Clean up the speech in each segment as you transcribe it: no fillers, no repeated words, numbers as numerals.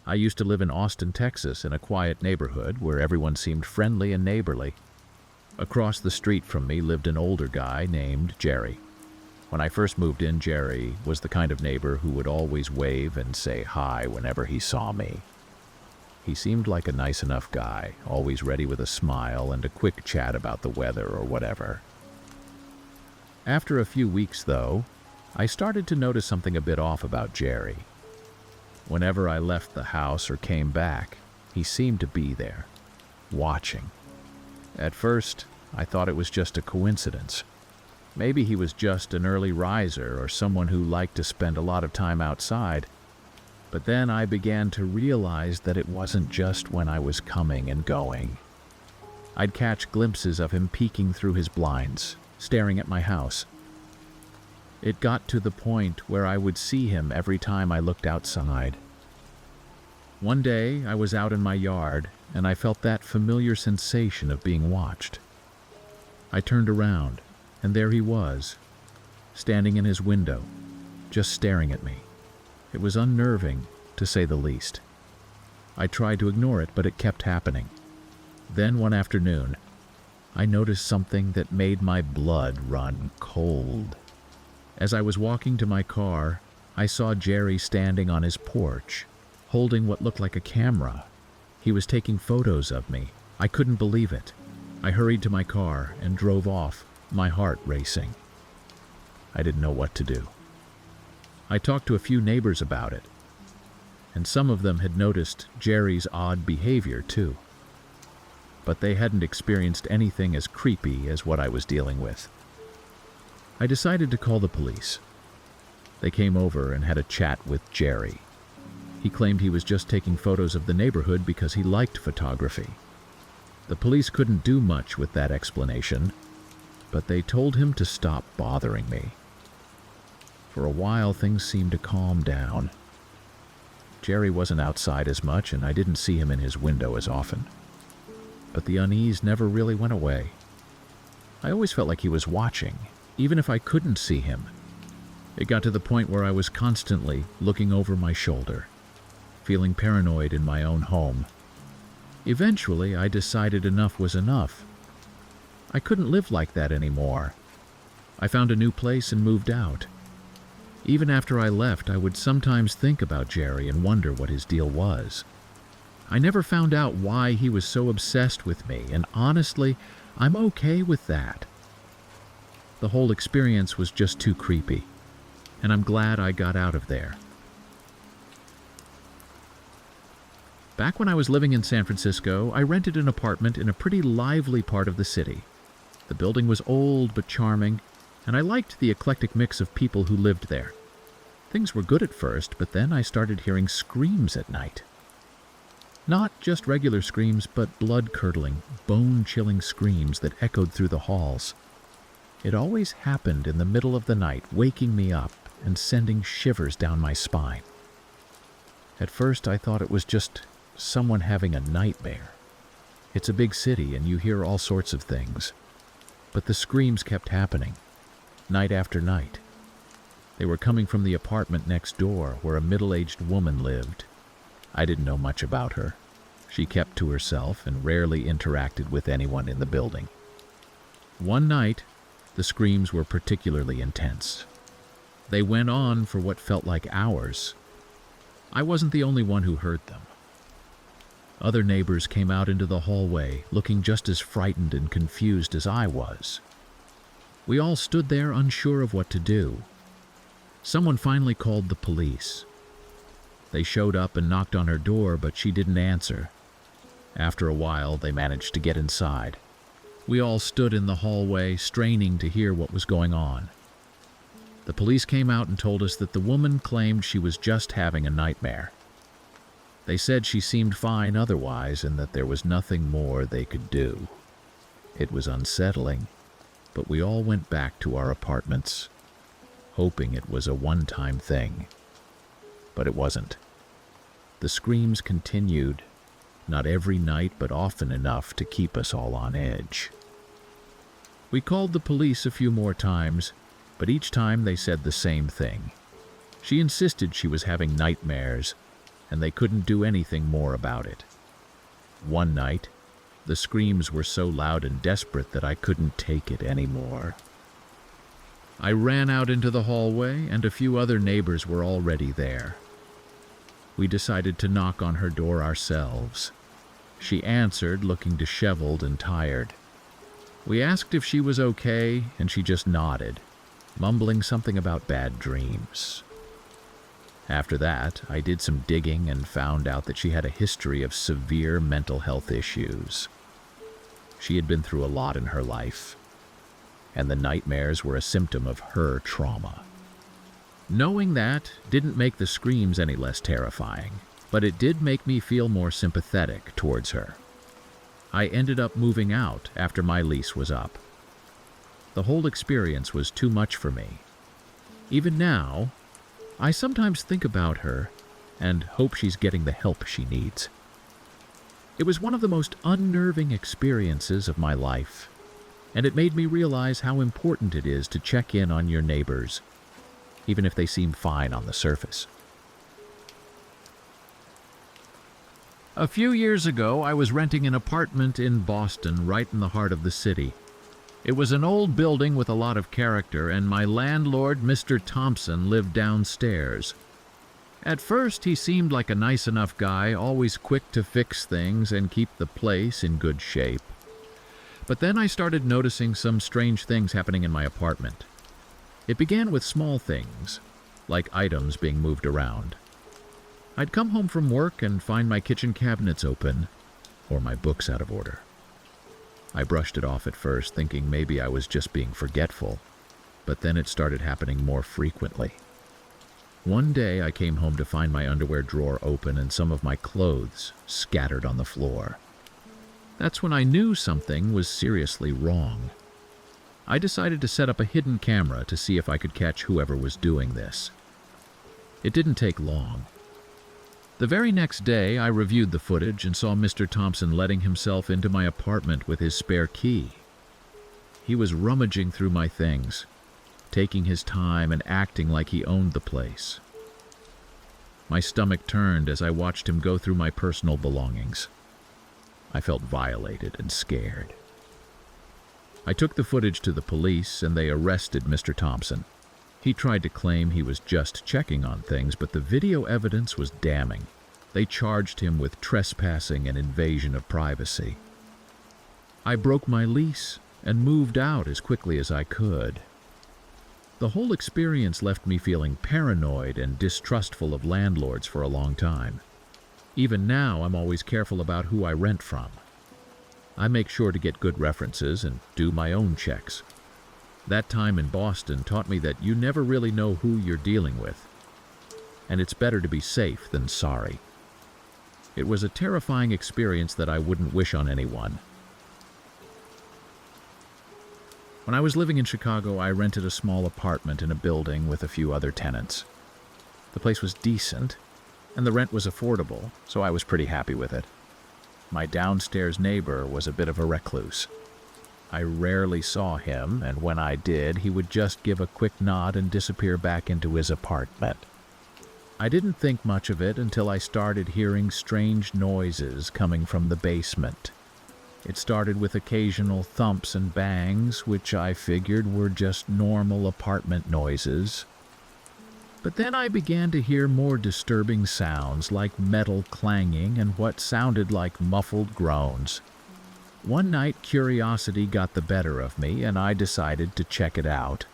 I used to live in Austin, Texas, in a quiet neighborhood where everyone seemed friendly and neighborly. Across the street from me lived an older guy named Jerry. When I first moved in, Jerry was the kind of neighbor who would always wave and say hi whenever he saw me. He seemed like a nice enough guy, always ready with a smile and a quick chat about the weather or whatever. After a few weeks, though, I started to notice something a bit off about Jerry. Whenever I left the house or came back, he seemed to be there, watching. At first, I thought it was just a coincidence. Maybe he was just an early riser or someone who liked to spend a lot of time outside. But then I began to realize that it wasn't just when I was coming and going. I'd catch glimpses of him peeking through his blinds, staring at my house. It got to the point where I would see him every time I looked outside. One day, I was out in my yard, and I felt that familiar sensation of being watched. I turned around, and there he was, standing in his window, just staring at me. It was unnerving, to say the least. I tried to ignore it, but it kept happening. Then one afternoon, I noticed something that made my blood run cold. As I was walking to my car, I saw Jerry standing on his porch, holding what looked like a camera. He was taking photos of me. I couldn't believe it. I hurried to my car and drove off, my heart racing. I didn't know what to do. I talked to a few neighbors about it, and some of them had noticed Jerry's odd behavior too. But they hadn't experienced anything as creepy as what I was dealing with. I decided to call the police. They came over and had a chat with Jerry. He claimed he was just taking photos of the neighborhood because he liked photography. The police couldn't do much with that explanation, but they told him to stop bothering me. For a while, things seemed to calm down. Jerry wasn't outside as much, and I didn't see him in his window as often. But the unease never really went away. I always felt like he was watching, even if I couldn't see him. It got to the point where I was constantly looking over my shoulder, feeling paranoid in my own home. Eventually, I decided enough was enough. I couldn't live like that anymore. I found a new place and moved out. Even after I left, I would sometimes think about Jerry and wonder what his deal was. I never found out why he was so obsessed with me, and honestly, I'm okay with that. The whole experience was just too creepy, and I'm glad I got out of there. Back when I was living in San Francisco, I rented an apartment in a pretty lively part of the city. The building was old but charming, and I liked the eclectic mix of people who lived there. Things were good at first, but then I started hearing screams at night. Not just regular screams, but blood-curdling, bone-chilling screams that echoed through the halls. It always happened in the middle of the night, waking me up and sending shivers down my spine. At first, I thought it was just someone having a nightmare. It's a big city, and you hear all sorts of things. But the screams kept happening, night after night. They were coming from the apartment next door, where a middle-aged woman lived. I didn't know much about her. She kept to herself and rarely interacted with anyone in the building. One night, the screams were particularly intense. They went on for what felt like hours. I wasn't the only one who heard them. Other neighbors came out into the hallway, looking just as frightened and confused as I was. We all stood there unsure of what to do. Someone finally called the police. They showed up and knocked on her door, but she didn't answer. After a while, they managed to get inside. We all stood in the hallway, straining to hear what was going on. The police came out and told us that the woman claimed she was just having a nightmare. They said she seemed fine otherwise and that there was nothing more they could do. It was unsettling, but we all went back to our apartments, hoping it was a one-time thing. But it wasn't. The screams continued, not every night, but often enough to keep us all on edge. We called the police a few more times, but each time they said the same thing. She insisted she was having nightmares, and they couldn't do anything more about it. One night, the screams were so loud and desperate that I couldn't take it anymore. I ran out into the hallway, and a few other neighbors were already there. We decided to knock on her door ourselves. She answered, looking disheveled and tired. We asked if she was okay, and she just nodded, mumbling something about bad dreams. After that, I did some digging and found out that she had a history of severe mental health issues. She had been through a lot in her life, and the nightmares were a symptom of her trauma. Knowing that didn't make the screams any less terrifying, but it did make me feel more sympathetic towards her. I ended up moving out after my lease was up. The whole experience was too much for me. Even now, I sometimes think about her and hope she's getting the help she needs. It was one of the most unnerving experiences of my life, and it made me realize how important it is to check in on your neighbors, even if they seem fine on the surface. A few years ago, I was renting an apartment in Boston, right in the heart of the city. It was an old building with a lot of character, and my landlord, Mr. Thompson, lived downstairs. At first, he seemed like a nice enough guy, always quick to fix things and keep the place in good shape. But then I started noticing some strange things happening in my apartment. It began with small things, like items being moved around. I'd come home from work and find my kitchen cabinets open, or my books out of order. I brushed it off at first, thinking maybe I was just being forgetful, but then it started happening more frequently. One day I came home to find my underwear drawer open and some of my clothes scattered on the floor. That's when I knew something was seriously wrong. I decided to set up a hidden camera to see if I could catch whoever was doing this. It didn't take long. The very next day, I reviewed the footage and saw Mr. Thompson letting himself into my apartment with his spare key. He was rummaging through my things, taking his time and acting like he owned the place. My stomach turned as I watched him go through my personal belongings. I felt violated and scared. I took the footage to the police, and they arrested Mr. Thompson. He tried to claim he was just checking on things, but the video evidence was damning. They charged him with trespassing and invasion of privacy. I broke my lease and moved out as quickly as I could. The whole experience left me feeling paranoid and distrustful of landlords for a long time. Even now, I'm always careful about who I rent from. I make sure to get good references and do my own checks. That time in Boston taught me that you never really know who you're dealing with, and it's better to be safe than sorry. It was a terrifying experience that I wouldn't wish on anyone. When I was living in Chicago, I rented a small apartment in a building with a few other tenants. The place was decent, and the rent was affordable, so I was pretty happy with it. My downstairs neighbor was a bit of a recluse. I rarely saw him, and when I did, he would just give a quick nod and disappear back into his apartment. I didn't think much of it until I started hearing strange noises coming from the basement. It started with occasional thumps and bangs, which I figured were just normal apartment noises. But then I began to hear more disturbing sounds like metal clanging and what sounded like muffled groans. One night, curiosity got the better of me, and I decided to check it out.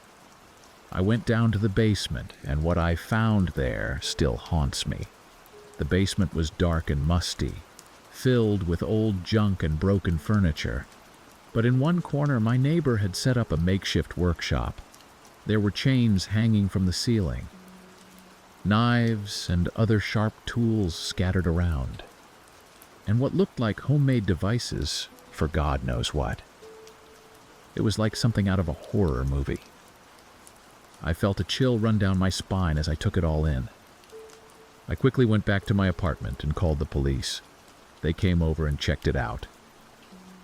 I went down to the basement, and what I found there still haunts me. The basement was dark and musty, filled with old junk and broken furniture. But in one corner, my neighbor had set up a makeshift workshop. There were chains hanging from the ceiling, knives and other sharp tools scattered around, and what looked like homemade devices for God knows what. It was like something out of a horror movie. I felt a chill run down my spine as I took it all in. I quickly went back to my apartment and called the police. They came over and checked it out.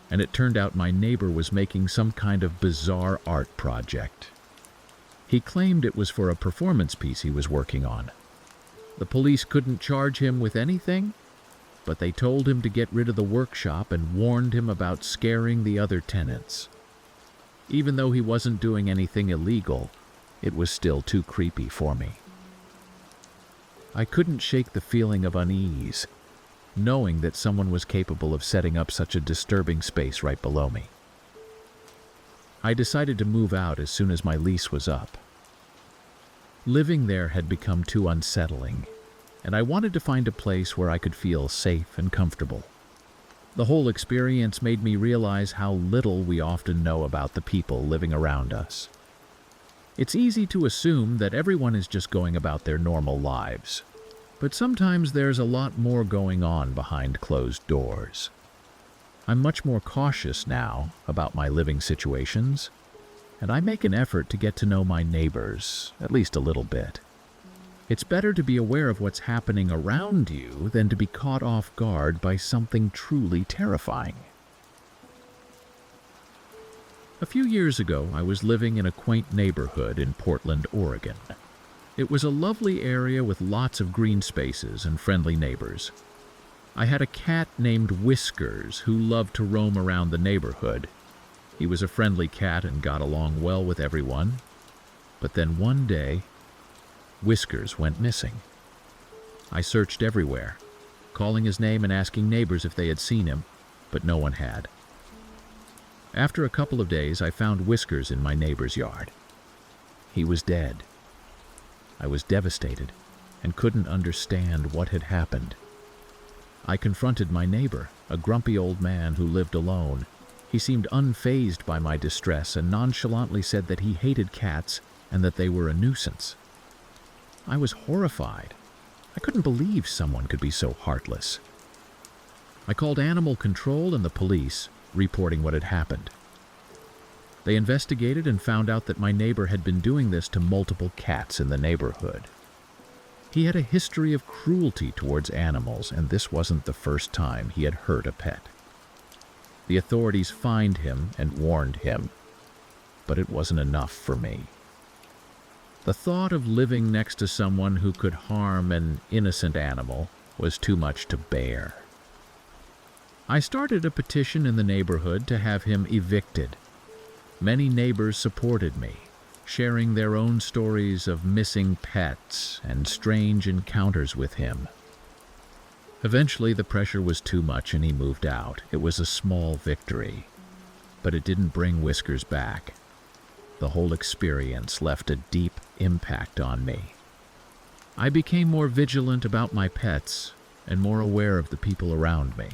And it turned out my neighbor was making some kind of bizarre art project. He claimed it was for a performance piece he was working on. The police couldn't charge him with anything, but they told him to get rid of the workshop and warned him about scaring the other tenants. Even though he wasn't doing anything illegal, it was still too creepy for me. I couldn't shake the feeling of unease, knowing that someone was capable of setting up such a disturbing space right below me. I decided to move out as soon as my lease was up. Living there had become too unsettling, and I wanted to find a place where I could feel safe and comfortable. The whole experience made me realize how little we often know about the people living around us. It's easy to assume that everyone is just going about their normal lives, but sometimes there's a lot more going on behind closed doors. I'm much more cautious now about my living situations, and I make an effort to get to know my neighbors, at least a little bit. It's better to be aware of what's happening around you than to be caught off guard by something truly terrifying. A few years ago, I was living in a quaint neighborhood in Portland, Oregon. It was a lovely area with lots of green spaces and friendly neighbors. I had a cat named Whiskers who loved to roam around the neighborhood. He was a friendly cat and got along well with everyone. But then one day, Whiskers went missing. I searched everywhere, calling his name and asking neighbors if they had seen him, but no one had. After a couple of days, I found Whiskers in my neighbor's yard. He was dead. I was devastated and couldn't understand what had happened. I confronted my neighbor, a grumpy old man who lived alone. He seemed unfazed by my distress and nonchalantly said that he hated cats and that they were a nuisance. I was horrified. I couldn't believe someone could be so heartless. I called animal control and the police, reporting what had happened. They investigated and found out that my neighbor had been doing this to multiple cats in the neighborhood. He had a history of cruelty towards animals, and this wasn't the first time he had hurt a pet. The authorities fined him and warned him, but it wasn't enough for me. The thought of living next to someone who could harm an innocent animal was too much to bear. I started a petition in the neighborhood to have him evicted. Many neighbors supported me, sharing their own stories of missing pets and strange encounters with him. Eventually, the pressure was too much and he moved out. It was a small victory, but it didn't bring Whiskers back. The whole experience left a deep impact on me. I became more vigilant about my pets and more aware of the people around me.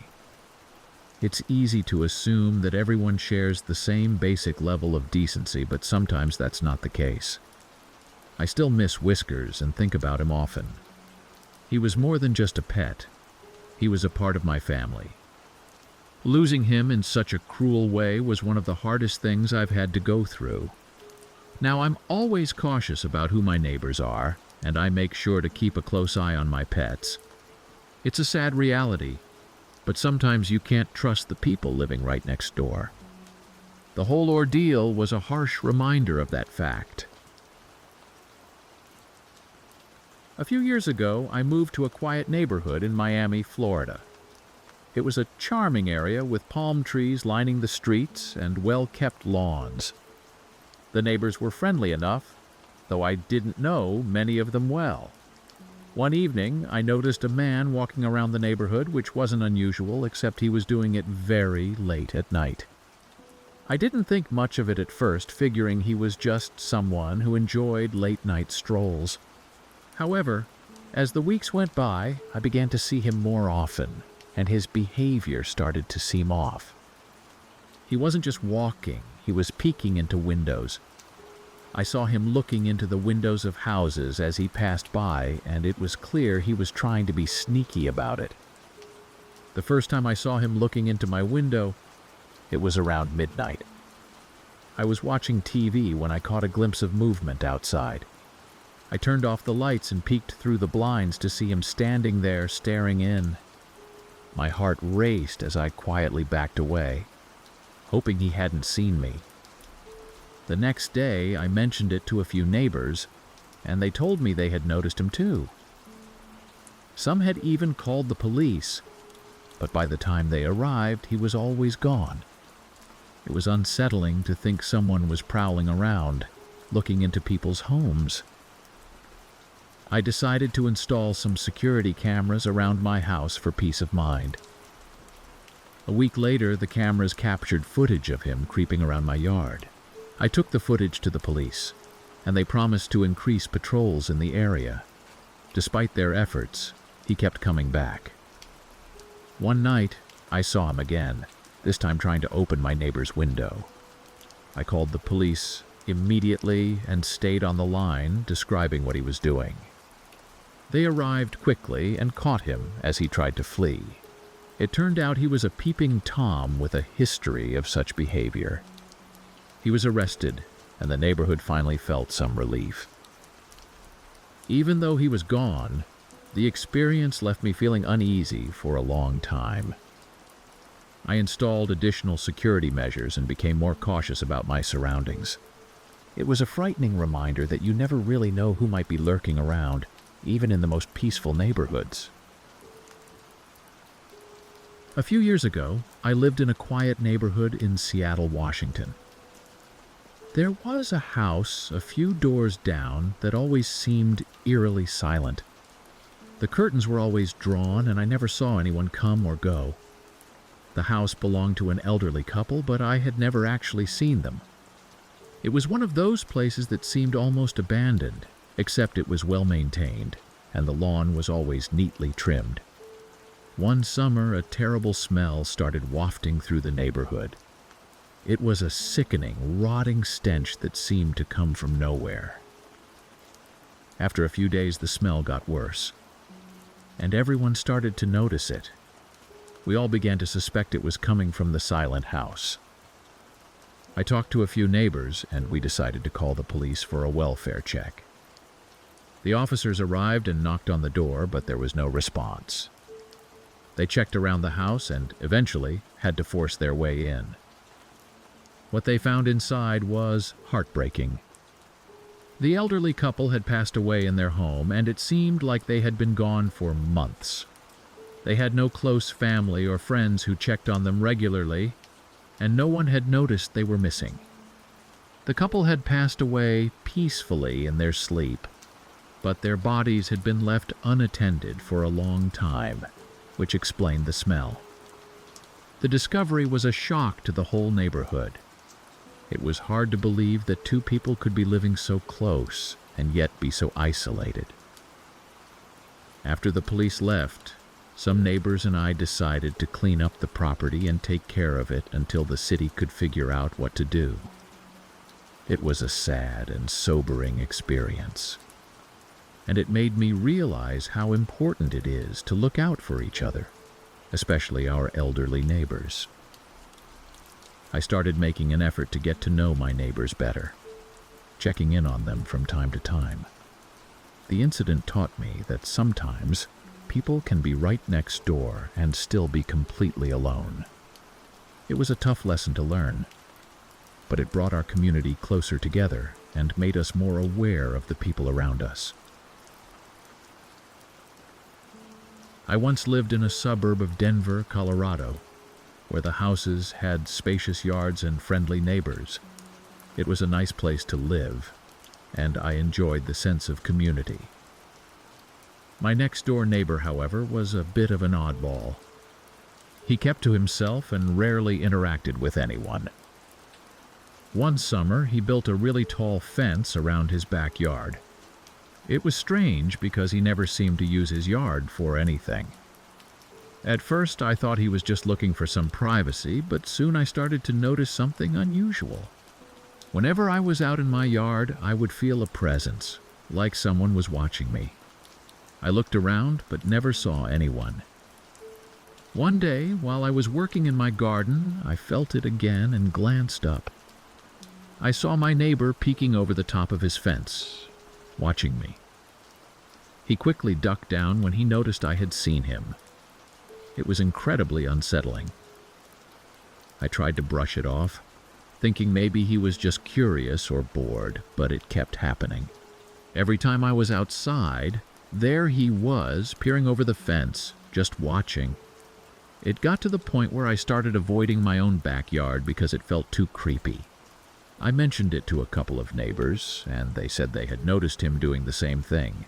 It's easy to assume that everyone shares the same basic level of decency, but sometimes that's not the case. I still miss Whiskers and think about him often. He was more than just a pet. He was a part of my family. Losing him in such a cruel way was one of the hardest things I've had to go through. Now, I'm always cautious about who my neighbors are, and I make sure to keep a close eye on my pets. It's a sad reality, but sometimes you can't trust the people living right next door. The whole ordeal was a harsh reminder of that fact. A few years ago, I moved to a quiet neighborhood in Miami, Florida. It was a charming area with palm trees lining the streets and well-kept lawns. The neighbors were friendly enough, though I didn't know many of them well. One evening, I noticed a man walking around the neighborhood, which wasn't unusual, except he was doing it very late at night. I didn't think much of it at first, figuring he was just someone who enjoyed late-night strolls. However, as the weeks went by, I began to see him more often, and his behavior started to seem off. He wasn't just walking, he was peeking into windows. I saw him looking into the windows of houses as he passed by, and it was clear he was trying to be sneaky about it. The first time I saw him looking into my window, it was around midnight. I was watching TV when I caught a glimpse of movement outside. I turned off the lights and peeked through the blinds to see him standing there staring in. My heart raced as I quietly backed away, hoping he hadn't seen me. The next day, I mentioned it to a few neighbors, and they told me they had noticed him too. Some had even called the police, but by the time they arrived, he was always gone. It was unsettling to think someone was prowling around, looking into people's homes. I decided to install some security cameras around my house for peace of mind. A week later, the cameras captured footage of him creeping around my yard. I took the footage to the police, and they promised to increase patrols in the area. Despite their efforts, he kept coming back. One night, I saw him again, this time trying to open my neighbor's window. I called the police immediately and stayed on the line, describing what he was doing. They arrived quickly and caught him as he tried to flee. It turned out he was a peeping Tom with a history of such behavior. He was arrested, and the neighborhood finally felt some relief. Even though he was gone, the experience left me feeling uneasy for a long time. I installed additional security measures and became more cautious about my surroundings. It was a frightening reminder that you never really know who might be lurking around, even in the most peaceful neighborhoods. A few years ago, I lived in a quiet neighborhood in Seattle, Washington. There was a house a few doors down that always seemed eerily silent. The curtains were always drawn, and I never saw anyone come or go. The house belonged to an elderly couple, but I had never actually seen them. It was one of those places that seemed almost abandoned, except it was well maintained, and the lawn was always neatly trimmed. One summer, a terrible smell started wafting through the neighborhood. It was a sickening, rotting stench that seemed to come from nowhere. After a few days, the smell got worse, and everyone started to notice it. We all began to suspect it was coming from the silent house. I talked to a few neighbors, and we decided to call the police for a welfare check. The officers arrived and knocked on the door, but there was no response. They checked around the house and, eventually, had to force their way in. What they found inside was heartbreaking. The elderly couple had passed away in their home, and it seemed like they had been gone for months. They had no close family or friends who checked on them regularly, and no one had noticed they were missing. The couple had passed away peacefully in their sleep, but their bodies had been left unattended for a long time, which explained the smell. The discovery was a shock to the whole neighborhood. It was hard to believe that two people could be living so close and yet be so isolated. After the police left, some neighbors and I decided to clean up the property and take care of it until the city could figure out what to do. It was a sad and sobering experience, and it made me realize how important it is to look out for each other, especially our elderly neighbors. I started making an effort to get to know my neighbors better, checking in on them from time to time. The incident taught me that sometimes people can be right next door and still be completely alone. It was a tough lesson to learn, but it brought our community closer together and made us more aware of the people around us. I once lived in a suburb of Denver, Colorado, where the houses had spacious yards and friendly neighbors. It was a nice place to live, and I enjoyed the sense of community. My next-door neighbor, however, was a bit of an oddball. He kept to himself and rarely interacted with anyone. One summer, he built a really tall fence around his backyard. It was strange because he never seemed to use his yard for anything. At first, I thought he was just looking for some privacy, but soon I started to notice something unusual. Whenever I was out in my yard, I would feel a presence, like someone was watching me. I looked around, but never saw anyone. One day, while I was working in my garden, I felt it again and glanced up. I saw my neighbor peeking over the top of his fence, watching me. He quickly ducked down when he noticed I had seen him. It was incredibly unsettling. I tried to brush it off, thinking maybe he was just curious or bored, but it kept happening. Every time I was outside, There he was, peering over the fence, just watching. It got to the point where I started avoiding my own backyard because it felt too creepy. I mentioned it to a couple of neighbors, and they said they had noticed him doing the same thing.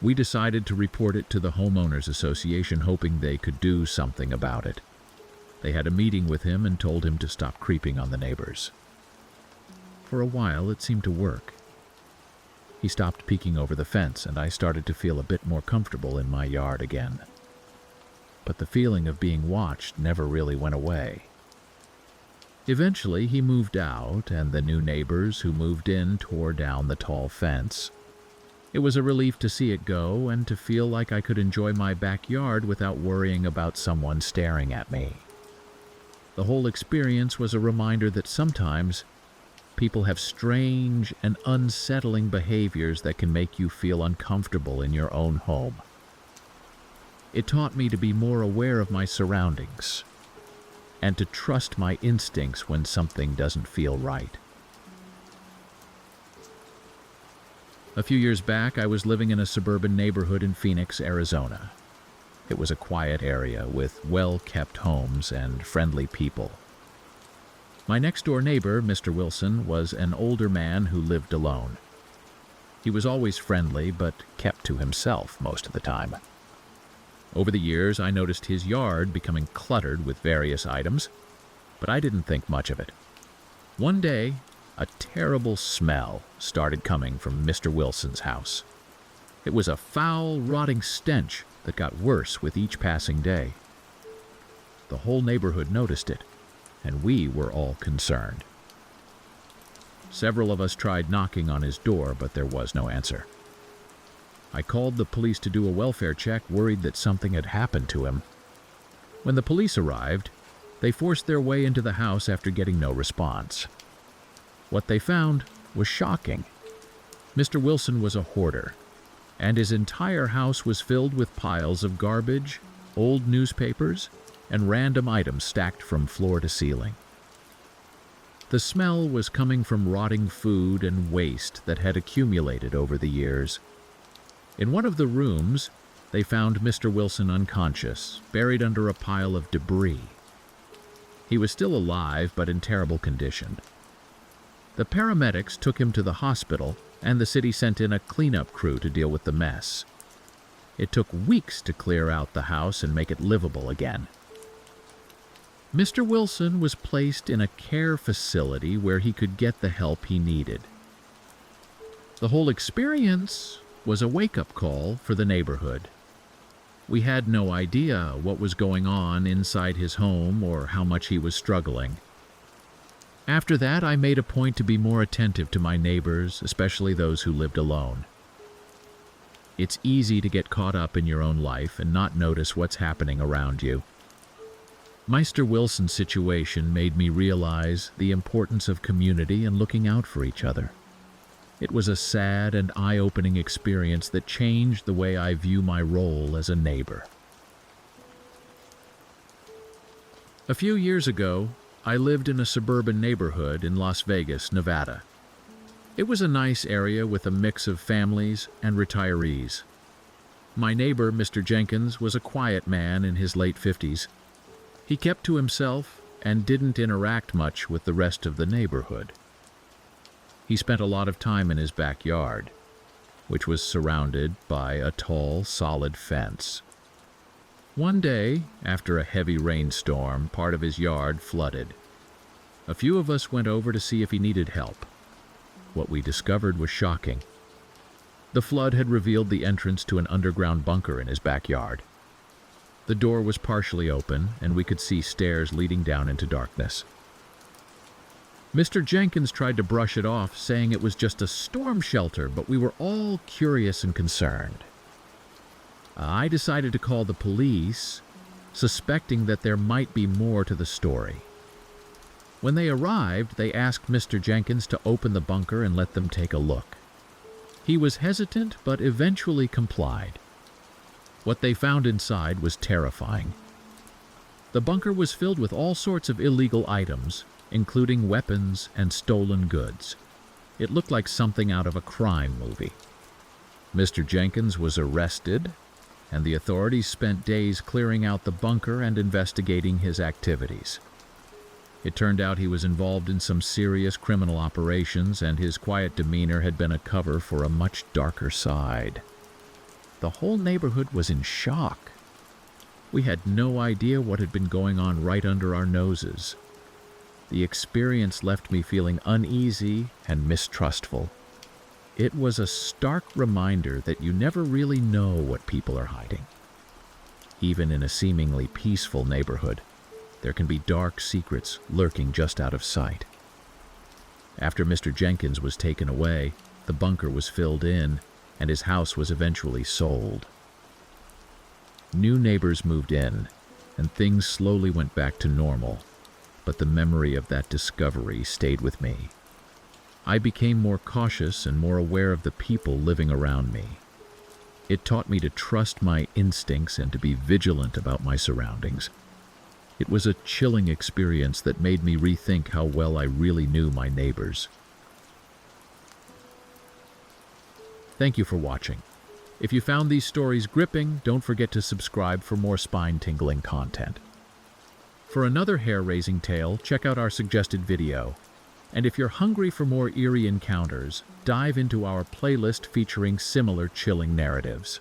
We decided to report it to the homeowners association, hoping they could do something about it. They had a meeting with him and told him to stop creeping on the neighbors. For a while, it seemed to work. He stopped peeking over the fence, and I started to feel a bit more comfortable in my yard again. But the feeling of being watched never really went away. Eventually, he moved out, and the new neighbors who moved in tore down the tall fence. It was a relief to see it go and to feel like I could enjoy my backyard without worrying about someone staring at me. The whole experience was a reminder that sometimes people have strange and unsettling behaviors that can make you feel uncomfortable in your own home. It taught me to be more aware of my surroundings and to trust my instincts when something doesn't feel right. A few years back, I was living in a suburban neighborhood in Phoenix, Arizona. It was a quiet area with well-kept homes and friendly people. My next-door neighbor, Mr. Wilson, was an older man who lived alone. He was always friendly, but kept to himself most of the time. Over the years, I noticed his yard becoming cluttered with various items, but I didn't think much of it. One day, a terrible smell started coming from Mr. Wilson's house. It was a foul, rotting stench that got worse with each passing day. The whole neighborhood noticed it, and we were all concerned. Several of us tried knocking on his door, but there was no answer. I called the police to do a welfare check, worried that something had happened to him. When the police arrived, they forced their way into the house after getting no response. What they found was shocking. Mr. Wilson was a hoarder, and his entire house was filled with piles of garbage, old newspapers, and random items stacked from floor to ceiling. The smell was coming from rotting food and waste that had accumulated over the years. In one of the rooms, they found Mr. Wilson unconscious, buried under a pile of debris. He was still alive, but in terrible condition. The paramedics took him to the hospital, and the city sent in a cleanup crew to deal with the mess. It took weeks to clear out the house and make it livable again. Mr. Wilson was placed in a care facility where he could get the help he needed. The whole experience was a wake-up call for the neighborhood. We had no idea what was going on inside his home or how much he was struggling. After that, I made a point to be more attentive to my neighbors, especially those who lived alone. It's easy to get caught up in your own life and not notice what's happening around you. Mr. Wilson's situation made me realize the importance of community and looking out for each other. It was a sad and eye-opening experience that changed the way I view my role as a neighbor. A few years ago, I lived in a suburban neighborhood in Las Vegas, Nevada. It was a nice area with a mix of families and retirees. My neighbor, Mr. Jenkins, was a quiet man in his late 50s. He kept to himself and didn't interact much with the rest of the neighborhood. He spent a lot of time in his backyard, which was surrounded by a tall, solid fence. One day, after a heavy rainstorm, part of his yard flooded. A few of us went over to see if he needed help. What we discovered was shocking. The flood had revealed the entrance to an underground bunker in his backyard. The door was partially open, and we could see stairs leading down into darkness. Mr. Jenkins tried to brush it off, saying it was just a storm shelter, but we were all curious and concerned. I decided to call the police, suspecting that there might be more to the story. When they arrived, they asked Mr. Jenkins to open the bunker and let them take a look. He was hesitant, but eventually complied. What they found inside was terrifying. The bunker was filled with all sorts of illegal items, including weapons and stolen goods. It looked like something out of a crime movie. Mr. Jenkins was arrested, and the authorities spent days clearing out the bunker and investigating his activities. It turned out he was involved in some serious criminal operations, and his quiet demeanor had been a cover for a much darker side. The whole neighborhood was in shock. We had no idea what had been going on right under our noses. The experience left me feeling uneasy and mistrustful. It was a stark reminder that you never really know what people are hiding. Even in a seemingly peaceful neighborhood, there can be dark secrets lurking just out of sight. After Mr. Jenkins was taken away, the bunker was filled in, and his house was eventually sold. New neighbors moved in, and things slowly went back to normal, but the memory of that discovery stayed with me. I became more cautious and more aware of the people living around me. It taught me to trust my instincts and to be vigilant about my surroundings. It was a chilling experience that made me rethink how well I really knew my neighbors. Thank you for watching. If you found these stories gripping, don't forget to subscribe for more spine-tingling content. For another hair-raising tale, check out our suggested video. And if you're hungry for more eerie encounters, dive into our playlist featuring similar chilling narratives.